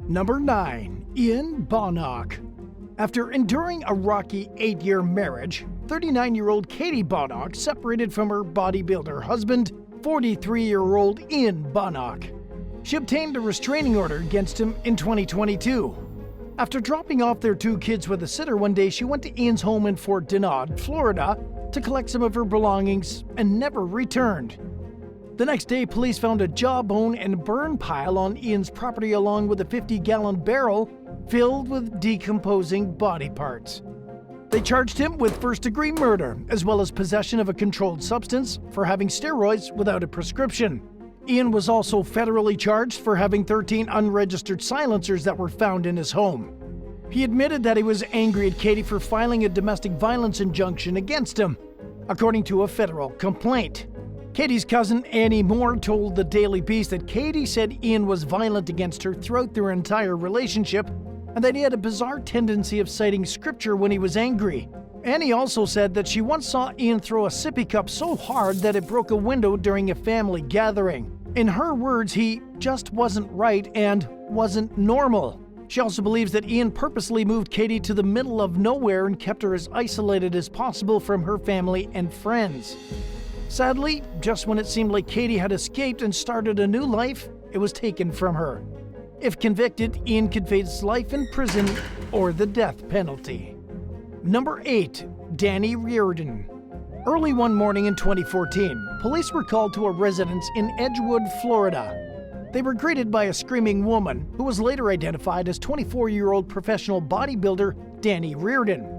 Number 9. Ian Bonnock. After enduring a rocky 8-year marriage, 39-year-old Katie Bonnock separated from her bodybuilder husband, 43-year-old Ian Bonnock. She obtained a restraining order against him in 2022. After dropping off their 2 kids with a sitter one day, she went to Ian's home in Fort Benoit, Florida, to collect some of her belongings and never returned. The next day, police found a jawbone and burn pile on Ian's property along with a 50-gallon barrel filled with decomposing body parts. They charged him with first-degree murder, as well as possession of a controlled substance for having steroids without a prescription. Ian was also federally charged for having 13 unregistered silencers that were found in his home. He admitted that he was angry at Katie for filing a domestic violence injunction against him, according to a federal complaint. Katie's cousin Annie Moore told the Daily Beast that Katie said Ian was violent against her throughout their entire relationship and that he had a bizarre tendency of citing scripture when he was angry. Annie also said that she once saw Ian throw a sippy cup so hard that it broke a window during a family gathering. In her words, he just wasn't right and wasn't normal. She also believes that Ian purposely moved Katie to the middle of nowhere and kept her as isolated as possible from her family and friends. Sadly, just when it seemed like Katie had escaped and started a new life, it was taken from her. If convicted, Ian could face life in prison or the death penalty. Number 8. Danny Reardon. Early one morning in 2014, police were called to a residence in Edgewood, Florida. They were greeted by a screaming woman who was later identified as 24-year-old professional bodybuilder Danny Reardon.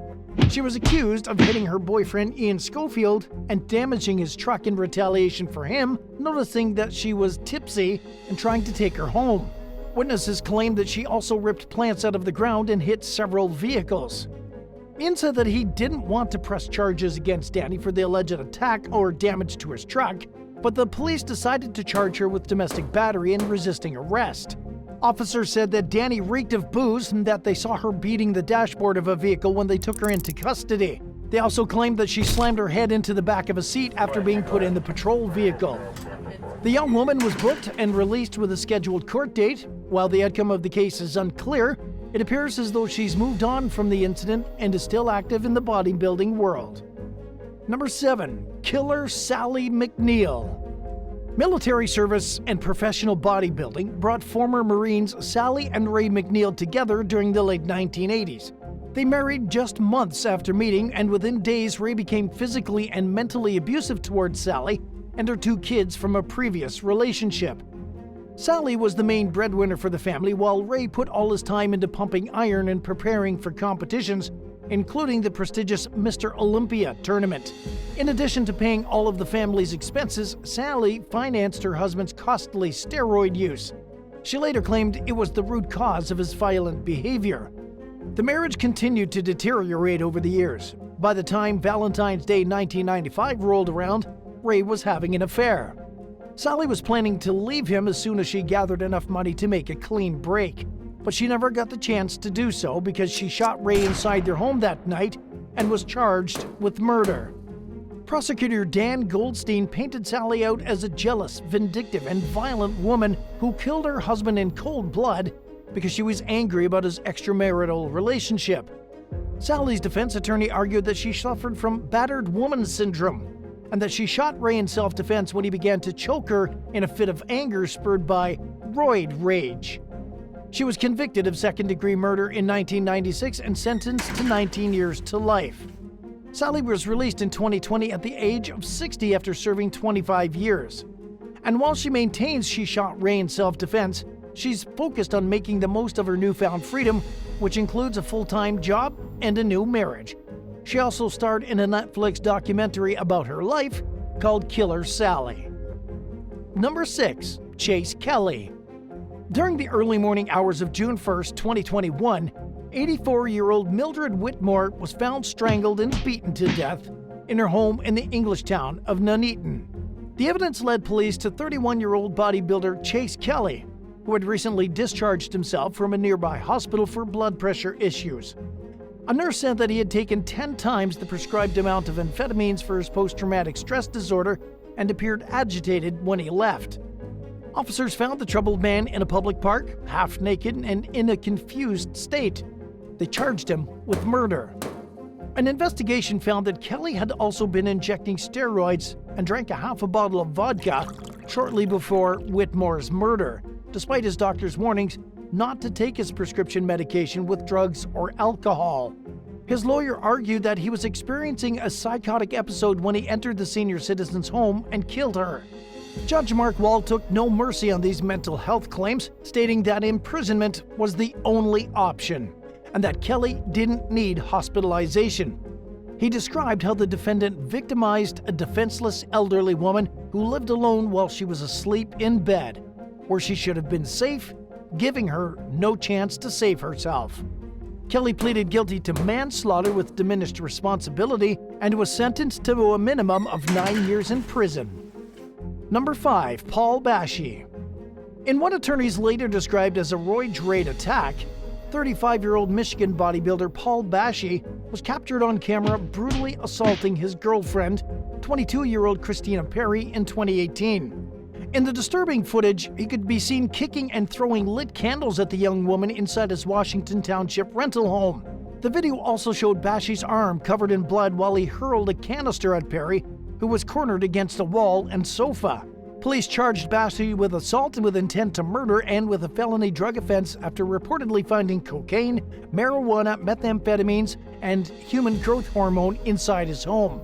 She was accused of hitting her boyfriend Ian Schofield and damaging his truck in retaliation for him noticing that she was tipsy and trying to take her home. Witnesses claimed that she also ripped plants out of the ground and hit several vehicles. Ian said that he didn't want to press charges against Danny for the alleged attack or damage to his truck, but the police decided to charge her with domestic battery and resisting arrest. Officers said that Danny reeked of booze and that they saw her beating the dashboard of a vehicle when they took her into custody. They also claimed that she slammed her head into the back of a seat after being put in the patrol vehicle. The young woman was booked and released with a scheduled court date. While the outcome of the case is unclear, it appears as though she's moved on from the incident and is still active in the bodybuilding world. Number 7. Killer Sally McNeil. Military service and professional bodybuilding brought former Marines Sally and Ray McNeil together during the late 1980s. They married just months after meeting, and within days Ray became physically and mentally abusive towards Sally and her 2 kids from a previous relationship. Sally was the main breadwinner for the family, while Ray put all his time into pumping iron and preparing for competitions, including the prestigious Mr. Olympia tournament. In addition to paying all of the family's expenses, Sally financed her husband's costly steroid use. She later claimed it was the root cause of his violent behavior. The marriage continued to deteriorate over the years. By the time Valentine's Day 1995 rolled around, Ray was having an affair. Sally was planning to leave him as soon as she gathered enough money to make a clean break, but she never got the chance to do so because she shot Ray inside their home that night and was charged with murder. Prosecutor Dan Goldstein painted Sally out as a jealous, vindictive, and violent woman who killed her husband in cold blood because she was angry about his extramarital relationship. Sally's defense attorney argued that she suffered from battered woman syndrome and that she shot Ray in self-defense when he began to choke her in a fit of anger spurred by roid rage. She was convicted of second-degree murder in 1996 and sentenced to 19 years to life. Sally was released in 2020 at the age of 60 after serving 25 years. And while she maintains she shot Ray in self-defense, she's focused on making the most of her newfound freedom, which includes a full-time job and a new marriage. She also starred in a Netflix documentary about her life called Killer Sally. Number 6. Chase Kelly. During the early morning hours of June 1st, 2021, 84-year-old Mildred Whitmore was found strangled and beaten to death in her home in the English town of Nuneaton. The evidence led police to 31-year-old bodybuilder Chase Kelly, who had recently discharged himself from a nearby hospital for blood pressure issues. A nurse said that he had taken 10 times the prescribed amount of amphetamines for his post-traumatic stress disorder and appeared agitated when he left. Officers found the troubled man in a public park, half naked and in a confused state. They charged him with murder. An investigation found that Kelly had also been injecting steroids and drank a half a bottle of vodka shortly before Whitmore's murder, despite his doctor's warnings not to take his prescription medication with drugs or alcohol. His lawyer argued that he was experiencing a psychotic episode when he entered the senior citizen's home and killed her. Judge Mark Wall took no mercy on these mental health claims, stating that imprisonment was the only option and that Kelly didn't need hospitalization. He described how the defendant victimized a defenseless elderly woman who lived alone while she was asleep in bed, where she should have been safe, giving her no chance to save herself. Kelly pleaded guilty to manslaughter with diminished responsibility and was sentenced to a minimum of 9 years in prison. Number 5. Paul Bashi. In what attorneys later described as a roid rage attack, 35-year-old Michigan bodybuilder Paul Bashi was captured on camera brutally assaulting his girlfriend, 22-year-old Christina Perry, in 2018. In the disturbing footage, he could be seen kicking and throwing lit candles at the young woman inside his Washington Township rental home. The video also showed Bashi's arm covered in blood while he hurled a canister at Perry, who was cornered against a wall and sofa. Police charged Bashi with assault with intent to murder and with a felony drug offense after reportedly finding cocaine, marijuana, methamphetamines, and human growth hormone inside his home.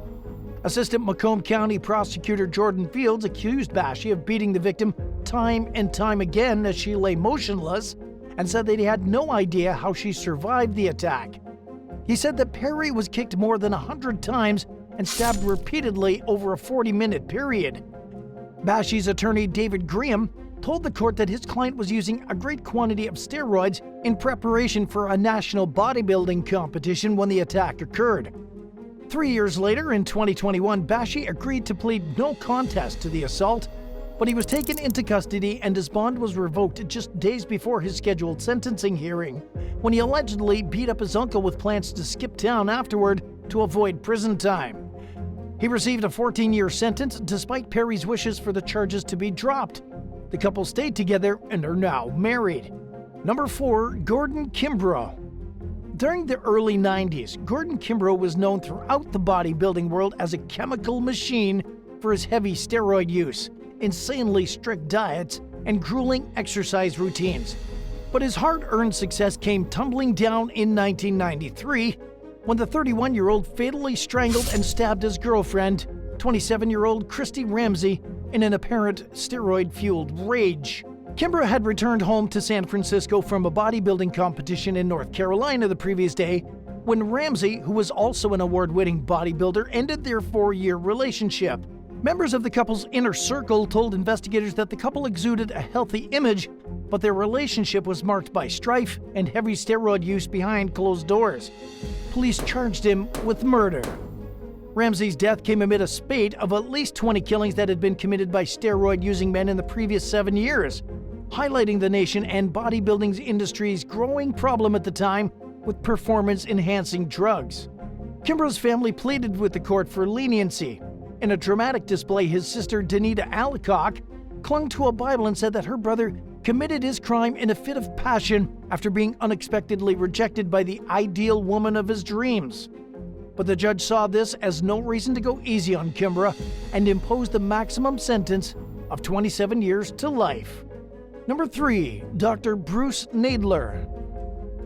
Assistant Macomb County Prosecutor Jordan Fields accused Bashi of beating the victim time and time again as she lay motionless and said that he had no idea how she survived the attack. He said that Perry was kicked more than 100 times and stabbed repeatedly over a 40-minute period. Bashi's attorney David Graham told the court that his client was using a great quantity of steroids in preparation for a national bodybuilding competition when the attack occurred. 3 years later, in 2021, Bashi agreed to plead no contest to the assault, but he was taken into custody and his bond was revoked just days before his scheduled sentencing hearing, when he allegedly beat up his uncle with plans to skip town afterward to avoid prison time. He received a 14-year sentence despite Perry's wishes for the charges to be dropped. The couple stayed together and are now married. Number 4. Gordon Kimbrough. During the early 90s, Gordon Kimbrough was known throughout the bodybuilding world as a chemical machine for his heavy steroid use, insanely strict diets, and grueling exercise routines. But his hard-earned success came tumbling down in 1993 when the 31-year-old fatally strangled and stabbed his girlfriend, 27-year-old Christy Ramsey, in an apparent steroid-fueled rage. Kimbrough had returned home to San Francisco from a bodybuilding competition in North Carolina the previous day when Ramsey, who was also an award-winning bodybuilder, ended their 4-year relationship. Members of the couple's inner circle told investigators that the couple exuded a healthy image, but their relationship was marked by strife and heavy steroid use behind closed doors. Police charged him with murder. Ramsey's death came amid a spate of at least 20 killings that had been committed by steroid-using men in the previous 7 years, highlighting the nation and bodybuilding industry's growing problem at the time with performance-enhancing drugs. Kimbrough's family pleaded with the court for leniency. In a dramatic display, his sister, Danita Alicock, clung to a Bible and said that her brother committed his crime in a fit of passion after being unexpectedly rejected by the ideal woman of his dreams. But the judge saw this as no reason to go easy on Kimbrough and imposed the maximum sentence of 27 years to life. Number 3. Dr. Bruce Nadler.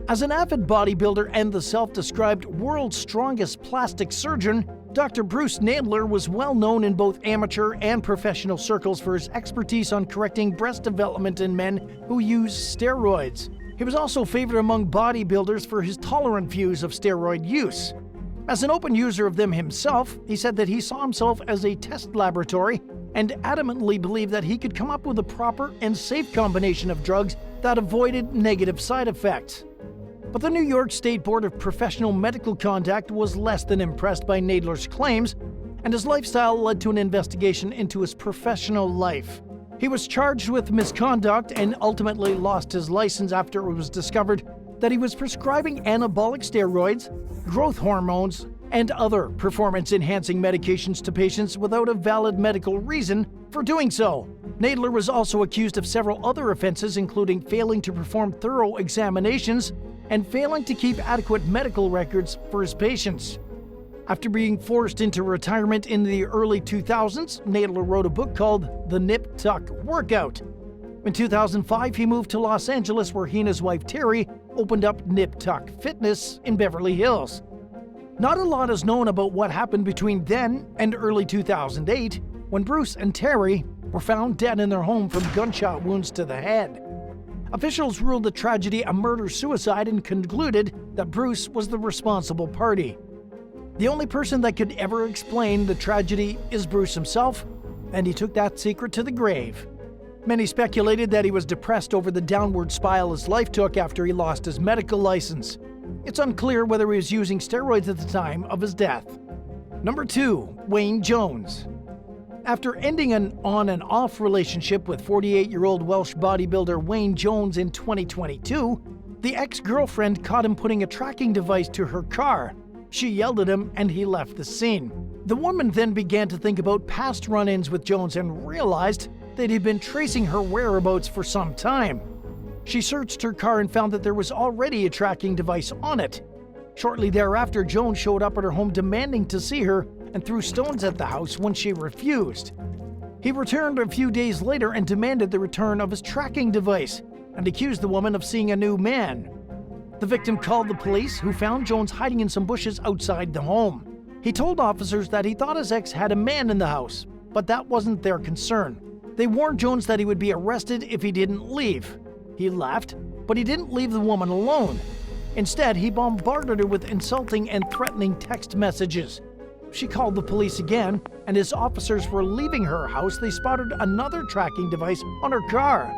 As an avid bodybuilder and the self-described world's strongest plastic surgeon, Dr. Bruce Nadler was well known in both amateur and professional circles for his expertise on correcting breast development in men who use steroids. He was also favored among bodybuilders for his tolerant views of steroid use. As an open user of them himself, he said that he saw himself as a test laboratory and adamantly believed that he could come up with a proper and safe combination of drugs that avoided negative side effects. But the New York State Board of Professional Medical Conduct was less than impressed by Nadler's claims, and his lifestyle led to an investigation into his professional life. He was charged with misconduct and ultimately lost his license after it was discovered that he was prescribing anabolic steroids, growth hormones, and other performance-enhancing medications to patients without a valid medical reason for doing so. Nadler was also accused of several other offenses, including failing to perform thorough examinations and failing to keep adequate medical records for his patients. After being forced into retirement in the early 2000s, Nadler wrote a book called The Nip Tuck Workout. In 2005, he moved to Los Angeles, where he and his wife Terry opened up Nip Tuck Fitness in Beverly Hills. Not a lot is known about what happened between then and early 2008, when Bruce and Terry were found dead in their home from gunshot wounds to the head. Officials ruled the tragedy a murder-suicide and concluded that Bruce was the responsible party. The only person that could ever explain the tragedy is Bruce himself, and he took that secret to the grave. Many speculated that he was depressed over the downward spiral his life took after he lost his medical license. It's unclear whether he was using steroids at the time of his death. Number 2. Wayne Jones. After ending an on and off relationship with 48-year-old Welsh bodybuilder Wayne Jones in 2022, the ex-girlfriend caught him putting a tracking device to her car. She yelled at him and he left the scene. The woman then began to think about past run-ins with Jones and realized that he'd been tracing her whereabouts for some time. She searched her car and found that there was already a tracking device on it. Shortly thereafter, Jones showed up at her home demanding to see her and threw stones at the house when she refused. He returned a few days later and demanded the return of his tracking device and accused the woman of seeing a new man. The victim called the police, who found Jones hiding in some bushes outside the home. He told officers that he thought his ex had a man in the house, but that wasn't their concern. They warned Jones that he would be arrested if he didn't leave. He left, but he didn't leave the woman alone. Instead, he bombarded her with insulting and threatening text messages. She called the police again, and as officers were leaving her house, they spotted another tracking device on her car.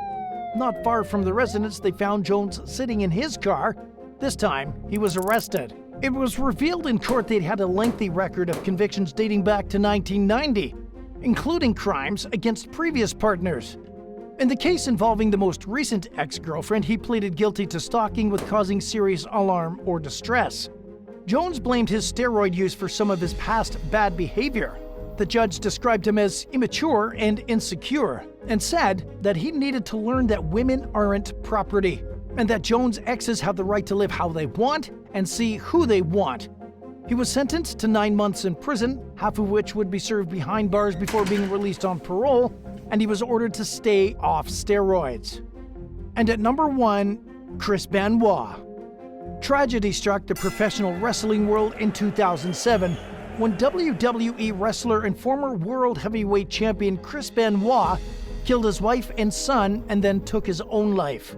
Not far from the residence, they found Jones sitting in his car. This time, he was arrested. It was revealed in court that he had a lengthy record of convictions dating back to 1990, including crimes against previous partners. In the case involving the most recent ex-girlfriend, he pleaded guilty to stalking with causing serious alarm or distress. Jones blamed his steroid use for some of his past bad behavior. The judge described him as immature and insecure, and said that he needed to learn that women aren't property, and that Jones' exes have the right to live how they want and see who they want. He was sentenced to 9 months in prison, half of which would be served behind bars before being released on parole, and he was ordered to stay off steroids. And at number 1, Chris Benoit. Tragedy struck the professional wrestling world in 2007 when WWE wrestler and former world heavyweight champion Chris Benoit killed his wife and son and then took his own life.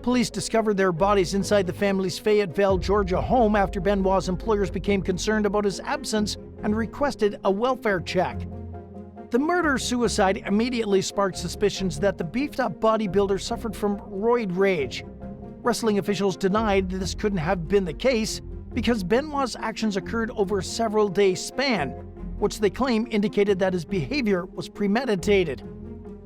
Police discovered their bodies inside the family's Fayetteville, Georgia home after Benoit's employers became concerned about his absence and requested a welfare check. The murder-suicide immediately sparked suspicions that the beefed-up bodybuilder suffered from roid rage. Wrestling officials denied this couldn't have been the case because Benoit's actions occurred over a several-day span, which they claim indicated that his behavior was premeditated.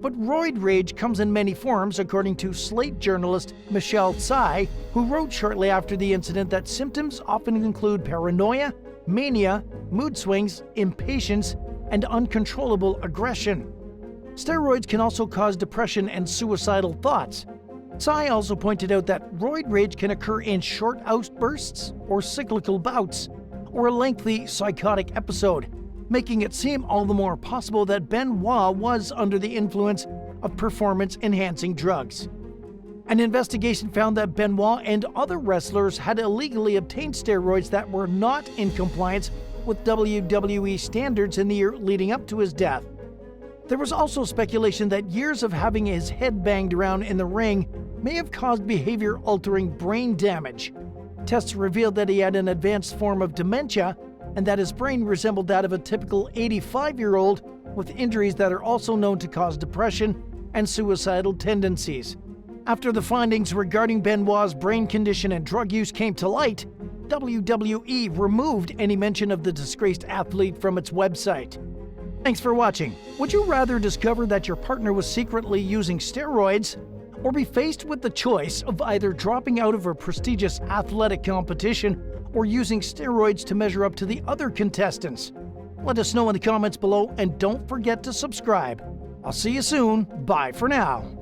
But roid rage comes in many forms, according to Slate journalist Michelle Tsai, who wrote shortly after the incident that symptoms often include paranoia, mania, mood swings, impatience, and uncontrollable aggression. Steroids can also cause depression and suicidal thoughts. Tsai also pointed out that roid rage can occur in short outbursts or cyclical bouts, or a lengthy psychotic episode, making it seem all the more possible that Benoit was under the influence of performance-enhancing drugs. An investigation found that Benoit and other wrestlers had illegally obtained steroids that were not in compliance with WWE standards in the year leading up to his death. There was also speculation that years of having his head banged around in the ring may have caused behavior-altering brain damage. Tests revealed that he had an advanced form of dementia and that his brain resembled that of a typical 85-year-old with injuries that are also known to cause depression and suicidal tendencies. After the findings regarding Benoit's brain condition and drug use came to light, WWE removed any mention of the disgraced athlete from its website. Thanks for watching. Would you rather discover that your partner was secretly using steroids, or be faced with the choice of either dropping out of a prestigious athletic competition or using steroids to measure up to the other contestants? Let us know in the comments below, and don't forget to subscribe. I'll see you soon. Bye for now.